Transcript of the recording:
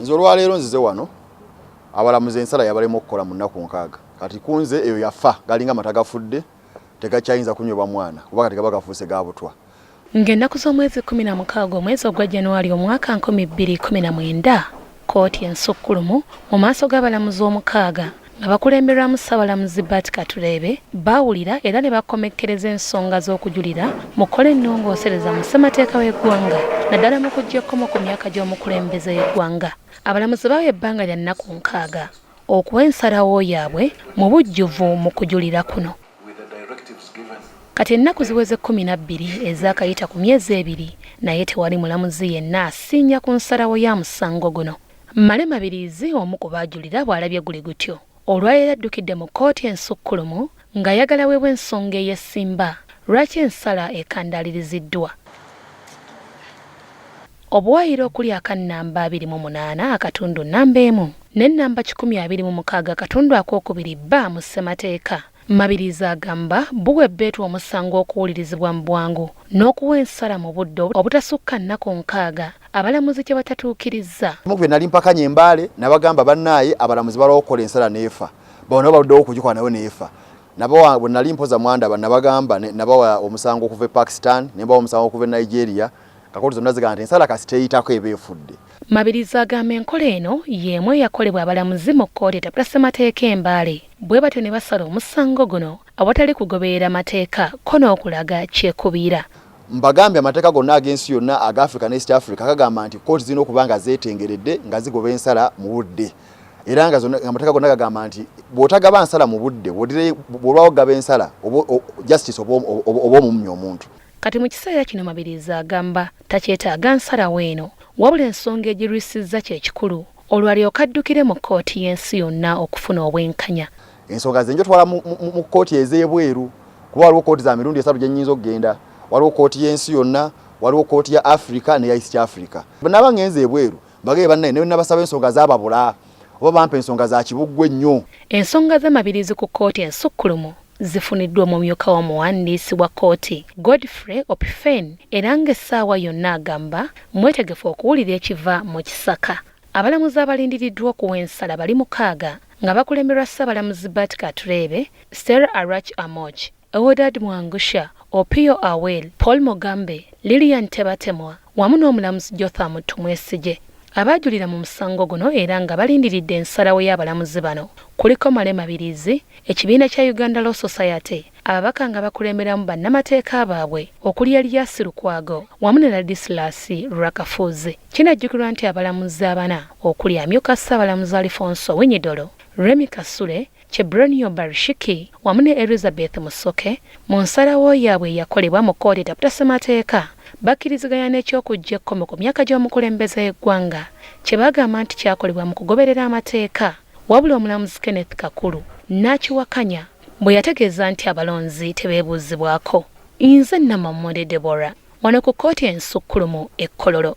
nze olwaleero nzize wano abalamuzi ensala yabalemu okukola mu nnaku 6 kati kunze eyo yafa galinga amata gafudde tegakyayinza kunywebwa mwana kuba kati gaba gafuuse ga butwa. Ng'ennaku z'omwezi 16 omwezi ogwa January omwaka 2019 kkooti ensukkulumu mu maaso g'abalamuzi 6 nga bakulemberwamu Ssaabalamuzi Bart Katurebe baawulira era ne bakomekkereza ensonga z'okujulira mu kkola ennongoosereza mu ssemateeka w'eggwanga naddala mu kujja ekkomo ku myaka gy'omukulembeze y'eggwanga. Abalamuzi bawa ebbanga lya nnaku 6 okuwa ensalawo yaabwe mu bujjuvu mu kujulira kuno. Kati ennaku ziweze 12 ezaakayita ku myezi 2 naye tewali mulamuzi yenna asinnya ku nsalawo ya musango guno. Mabirizi omu ku baajulira bw'alabye guli gutyo. Olwaleero addukidde mu kkooti ensukkulumu ng'ayagala weebwe ensonga ey'essimba lwaki ensala ekandaaliriziddwa. Obuwaayiro okuli akannamba 28 akatundu nnamba 1 n'ennamba 126 akatundu akookubiri bba mu ssemateeka. Mabirizi agamba buwe bbeetu omusango okuwulirizibwa mu bwangu n'okuwa ensala mu budde obutasukka nnaku 6 abalamuzi kye batatuukirizza. Mukube nali mpakanye embaale nabagamba bannaaye abalamuzi balwa okukola ensala neefa bona baluddewo okugikola nayo neefa. Nabawa bwe nali mpoza mwandaba nabagamba nabawa omusango okuva e Pakistan nembawa omusango okuva e Nigeria kakozi zonna zigamba nti ensala kasiteeyitako eba efudde. Mabirizi agamba enkola eno y'emu eyakolebwa abalamuzi mu kkooti etapula ssemateeka embaale bwe batyo ne basala omusango guno awatali kugoberera mateeka ko n'okulaga kyekubiira. Mbagambye amateeka gonna ag'ensi yonna aga Africa ne East Africa kagamba nti kkooti zirina okuba nga zeetengeredde nga zigoba ensala mu budde. Era nga amateeka gonna gagamba nti bw'otagaba nsala mu budde bw'olwawo ogaba ensala justice oba omumnya omuntu. Kati mu kiseera kino Mabirizi agamba takyetaaga nsalawo eno wabula ensonga egirwisizza kye kikulu olwalyoka addukire mu kkooti y'ensi yonna okufuna obwenkanya. Ensonga ze njotwala mu kkooti ez'ebweru kuba waliwo kkooti za mirundi 3 gye nnyinza okugenda. Waliwo kkooti y'ensi yonna, waliwo kkooti ya Africa ne ya East Africa. Naba ngenze ebweru bagee bannaye ne nabasaba ensonga z'ababula oba bampa ensonga za kibuggwe nnyo. Ensonga z'Amabirizi ku kkooti ensukkulumu zifuniddwa mu myuka w'omuwandiisi wa kkooti Godfrey Opifen era ng'essaawa yonna agamba mwetegefu okuwulira ekiva mu kisaka. Abalamuzi abalindiriddwa okuwa ensala bali 6 nga bakulemberwa Ssaabalamuzi Bart Katurebe, Sarah Arach Amoj, Ewoodad Mwangusha, Opio Awel, Paul Mugambe, Lilian Tebatemwa wamu n'omulamuzi Jotham Tumwesige. Abaajulira mu musango guno era nga balindiridde ensalawo y'abalamuzi bano kuliko Mabirizi, ekibiina kya Uganda Law Society, ababaka nga bakulemberamu bannamateeka baabwe okuli Elias Lukwago wamu ne Ladislas Rakafuzi. Kinajjukirwa nti abalamuzi abana okuli amyuka Ssaabalamuzi Alfonso Winyidolo, Remi Kasule, Chebronio Barishiki wamu ne Elizabeth Musoke mu nsalawo yaabwe yakolebwa mu kkooti etapula ssemateeka bakkiriziganya n'ekyokujja ekkomo ku myaka gy'omukulembeze y'eggwanga kye bagamba nti kyakolebwa mu kugoberera amateeka wabula omulamuzi Kenneth Kakulu n'akiwakanya bwe yategeeza nti abalonzi tebeebuuzibwako. Nze Namammonde Deborah wano ku kkooti ensukkulumu e Kololo.